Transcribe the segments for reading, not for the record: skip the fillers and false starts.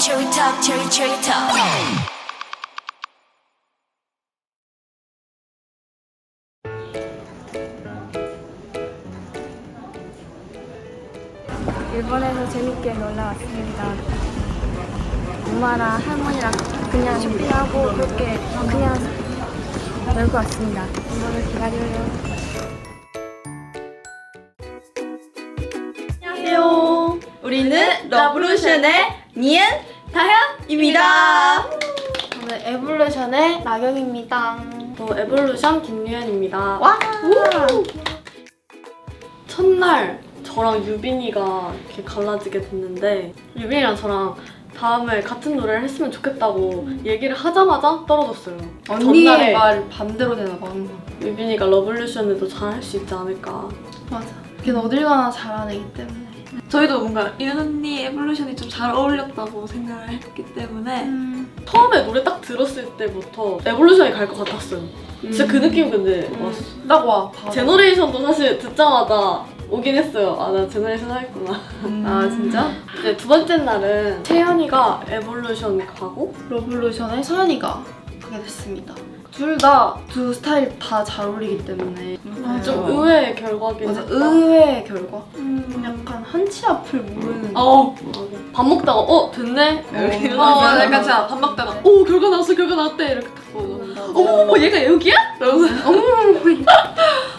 cherry top, cherry top. 일본에서 재밌게 놀러 왔습니다. 엄마랑 할머니랑 그냥 쇼핑하고 그렇게 그냥 놀고 왔습니다. 이거를 기다려요. 안녕하세요. 우리는 러브루션의 니은 다현입니다. 저는 에볼루션의 나경입니다. 저 에볼루션 김유현입니다. 와! 첫날 저랑 유빈이가 이렇게 갈라지게 됐는데 유빈이랑 저랑 다음에 같은 노래를 했으면 좋겠다고 얘기를 하자마자 떨어졌어요. 언니의 전날에 말 반대로 되나 봐. 유빈이가 러블루션에도 잘 할 수 있지 않을까. 맞아. 걔는 어딜 가나 잘하는 애기 때문에. 저희도 뭔가 이은 언니 에볼루션이 좀 잘 어울렸다고 생각을 했기 때문에 처음에 노래 딱 들었을 때부터 에볼루션이 갈 것 같았어요. 진짜 그 느낌 근데 왔어. 딱 와. 바로. 제너레이션도 사실 듣자마자 오긴 했어요. 아, 나 제너레이션 하겠구나. 아 진짜? 이제 두 번째 날은 채연이가 에볼루션 가고 러블루션에 서연이가 가게 됐습니다. 둘 다 두 스타일 다 잘 어울리기 때문에 좀 의외의 결과긴 맞아. 했다. 의외의 결과? 약간 한치 앞을 모르는 밥 먹다가 됐네? 이렇게 맞아. 약간 제가 밥 먹다가 결과 나왔어 결과 나왔대 이렇게 딱 보고 어머 얘가 여기야? 이러면서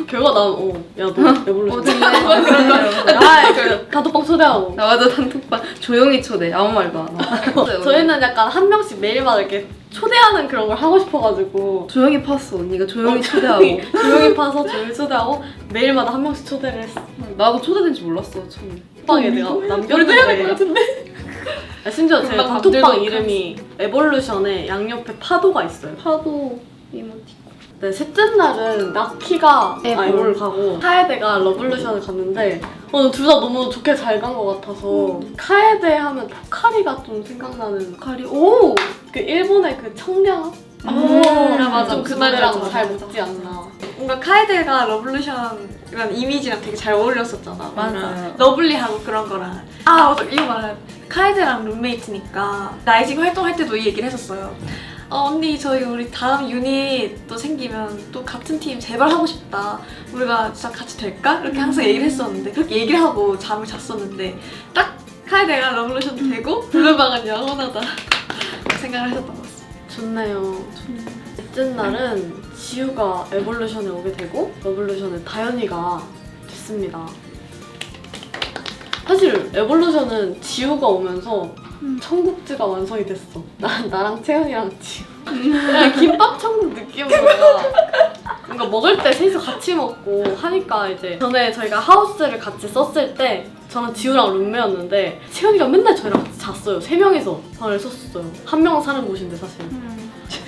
결과 나오면 야너 에볼루션 됐네. 아 단톡방 초대하고 나 맞아. 단톡방 조용히 초대. 아무 말도 안 하고. 저희는 약간 한 명씩 매일마다 이렇게 초대하는 그런 걸 하고 싶어가지고 조용히 팠어. 언니가 조용히 초대하고. 조용히 파서 조용히 초대하고 매일마다 한 명씩 초대를 했어. 나도 초대된지 몰랐어 처음에. 단톡방에 내가 남겼는데 같은데? 심지어 제 금방 단톡방 잠들도록 이름이 에볼루션에 양옆에 파도가 있어요. 파도 이모티콘. 네, 셋째 날은 나키가 에볼. 에볼 가고 카에데가 러블루션을 갔는데 둘 다 너무 좋게 잘 간 것 같아서 카에데 하면 포카리가 좀 생각나는 카리. 오! 그 일본의 그 청량함? 아, 맞아. 좀 그 그날이랑 말이랑 잘 먹지 않나. 뭔가 카에데가 러블루션이라는 이미지랑 되게 잘 어울렸었잖아. 맞아요. 러블리하고 그런 거랑. 아 맞아 이거 말해. 카에데랑 룸메이트니까 라이징 활동할 때도 이 얘기를 했었어요. 언니 저희 우리 다음 유닛 또 생기면 또 같은 팀 제발 하고 싶다. 우리가 진짜 같이 될까? 이렇게 항상 얘기를 했었는데 그렇게 얘기를 하고 잠을 잤었는데 딱 카에데가 러블루션 되고 블루방은 영원하다 생각을 했었던 것 같습니다. 좋네요. 넷째 날은 지우가 에볼루션에 오게 되고 러블루션에 다현이가 됐습니다. 사실 에볼루션은 지우가 오면서 청국지가 완성이 됐어. 나랑 채연이랑 지우. 그냥 김밥 천국 느낌으로 뭔가 먹을 때 셋이서 같이 먹고 하니까 이제 전에 저희가 하우스를 같이 썼을 때 저는 지우랑 룸메였는데 채연이가 맨날 저희랑 같이 잤어요. 3명이서 방을 썼어요. 한 명 사는 곳인데 사실.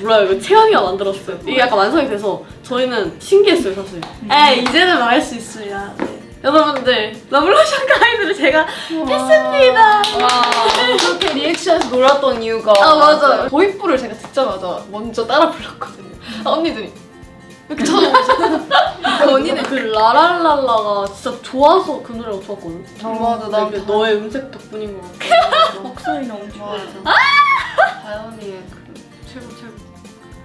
몰라요. 이거 채연이가 만들었어요. 이게 약간 완성이 돼서 저희는 신기했어요 사실. 에이 이제는 말할 수 있어요. 네. 여러분들 러블루션 가이드를 제가 했습니다. 그렇게 리액션에서 놀았던 이유가 맞아. 도입부를 제가 듣자마자 먼저 따라 불렀거든요. 언니들이 이렇게 쳐다보고 그 언니는 그 라랄랄라가 진짜 좋아서 그 노래가 좋았거든. 맞아. 난 근데 너의 음색 덕분인 것 같아. 목소리 너무 좋아서 다현이의 그 최고.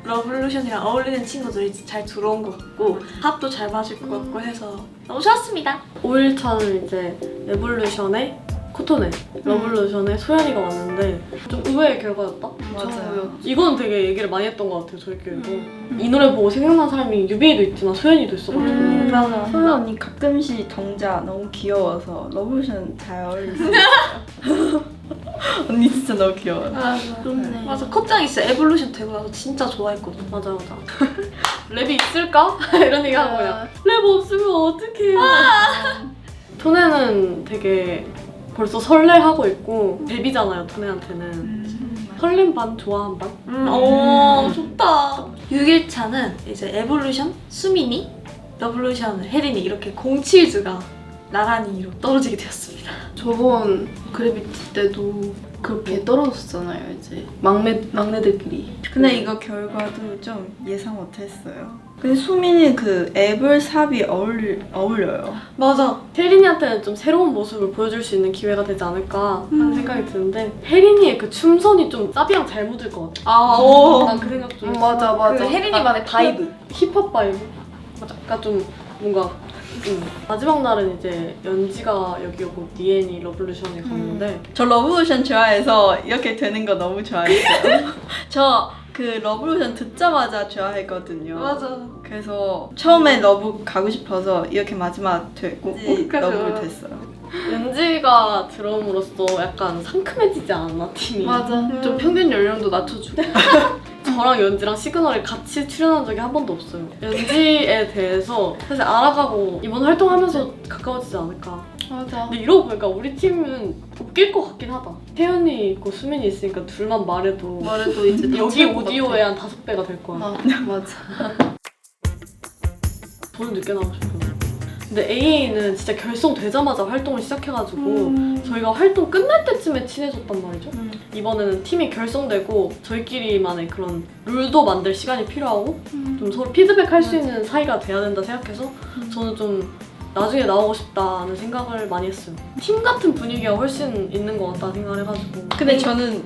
러블루션이랑 어울리는 친구들이 잘 들어온 것 같고 합도 잘 맞을 것 같고 해서 너무 좋았습니다. 5일차는 이제 에볼루션의 코토네, 러블루션의 소연이가 왔는데 좀 의외의 결과였다? 맞아요. 이건 되게 얘기를 많이 했던 것 같아요, 저희끼리도. 이 노래 보고 생각난 사람이 유빈이도 있지만 소연이도 있어가지고. 맞아. 소연 언니 가끔씩 정자 너무 귀여워서 러브루션 잘 어울리세요. 언니 진짜 너무 귀여워요. 그렇네. 맞아. 컵장이 진짜 에볼루션 되고 나서 진짜 좋아했거든. 맞아. 랩이 있을까? 이런 얘기 하고 그냥 랩 없으면 어떡해. 토네는 되게 벌써 설레하고 있고 데뷔잖아요, 토네한테는. 설렘 반, 좋아한 반? 오 좋다. 6일차는 이제 에볼루션, 수민이, 러블루션, 혜린이 이렇게 07즈가 나란히로 떨어지게 되었습니다. 저번 그래비티 때도 그렇게 떨어졌잖아요 이제 막내들끼리. 근데 이거 결과도 좀 예상 못했어요. 근데 수민이 그 애벌삽이 어울려요. 맞아. 혜린이한테는 좀 새로운 모습을 보여줄 수 있는 기회가 되지 않을까 하는 생각이 드는데 혜린이의 그 춤선이 좀 사비랑 잘 묻을 것 같아. 난 그 생각 좀 했어. 맞아. 그 혜린이만의 바이브. 힙합 바이브? 맞아. 그러니까 좀 뭔가 마지막 날은 이제 연지가 여기 오고 니엔이 러블루션에 갔는데 저 러브오션 좋아해서 이렇게 되는 거 너무 좋아했어요. 저 그 러브오션 듣자마자 좋아했거든요. 맞아. 그래서 처음에 러브 가고 싶어서 이렇게 마지막 되고 끝까지 러브를 와요. 됐어요. 연지가 들어옴으로써 약간 상큼해지지 않았나 팀이? 맞아. 좀 평균 연령도 낮춰주고. 저랑 연지랑 시그널에 같이 출연한 적이 한 번도 없어요. 연지에 대해서 사실 알아가고 이번 활동하면서 가까워지지 않을까. 맞아. 근데 이러고 보니까 우리 팀은 웃길 것 같긴 하다. 태연이 있고 수민이 있으니까 둘만 말해도 이제 여기 오디오에 한 5배가 될 거야. 맞아. 저는 늦게 나오고 싶어요. 근데 AA는 진짜 결성되자마자 활동을 시작해가지고 저희가 활동 끝날 때쯤에 친해졌단 말이죠. 이번에는 팀이 결성되고 저희끼리만의 그런 룰도 만들 시간이 필요하고 좀 서로 피드백할 수 있는 사이가 돼야 된다 생각해서 저는 좀 나중에 나오고 싶다는 생각을 많이 했어요. 팀 같은 분위기가 훨씬 있는 것 같다는 생각을 해가지고. 근데 저는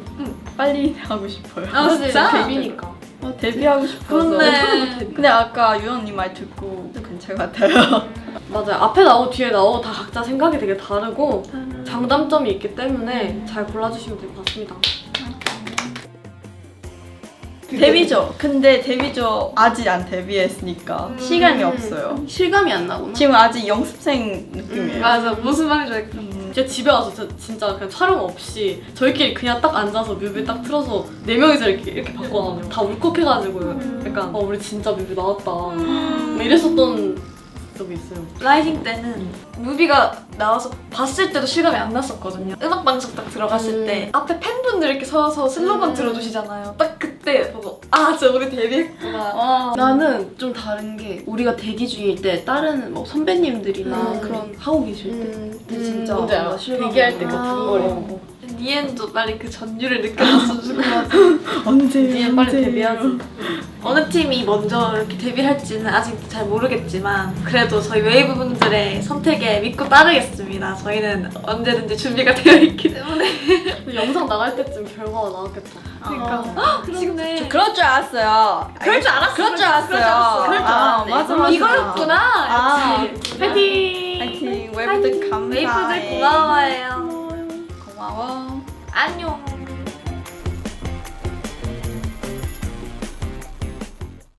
빨리 하고 싶어요. 아, 진짜? 데뷔니까. 데뷔하고 싶어서. 그렇네. 근데 아까 유언 언니 말 듣고 괜찮을 것 같아요. 맞아요. 앞에 나오고 뒤에 나오고 다 각자 생각이 되게 다르고 장단점이 있기 때문에 잘 골라주시면 될 것 같습니다. 데뷔죠. 근데 데뷔죠. 아직 안 데뷔했으니까 시간이 없어요. 실감이 안 나구나. 지금 아직 연습생 느낌이에요. 맞아. 무슨 말인지 알겠다. 제가 집에 와서 진짜 그냥 촬영 없이 저희끼리 그냥 딱 앉아서 뮤비 딱 틀어서 4명이서 이렇게 바꿔나가요. 다 울컥해가지고 약간 우리 진짜 뮤비 나왔다 막 이랬었던 적이 있어요. 라이징 때는 뮤비가 나와서 봤을 때도 실감이 안 났었거든요. 음악 방송 딱 들어갔을 때 앞에 팬분들 이렇게 서서 슬로건 들어주시잖아요. 딱 그때 보고 진짜 우리 데뷔했구나. 나는 좀 다른 게 우리가 대기 중일 때 다른 뭐 선배님들이나 그런 하고 계실 때 그때 진짜 뭔지 알아. 뭔가 실감이 대기할 때 나. 같은 거리고 니엔도 빨리 그 전율을 느껴줬으면 언제? 니엔 빨리 데뷔하지. 어느 팀이 먼저 이렇게 데뷔할지는 아직 잘 모르겠지만 그래도 저희 웨이브 분들의 선택에 믿고 따르겠습니다. 저희는 언제든지 준비가 되어 있기 때문에. 영상 나갈 때쯤 결과가 나왔겠다. 그러니까 지금 그럴 줄 알았어요. 그럴 줄 알았어. 그럴 줄 알았어요. 그럴 줄 알았네. 맞아. 이거였구나. 아. 역시. 파이팅. 파이팅. 웨이브들 감사해. 웨이브들 고마워요. 고마워. 안녕.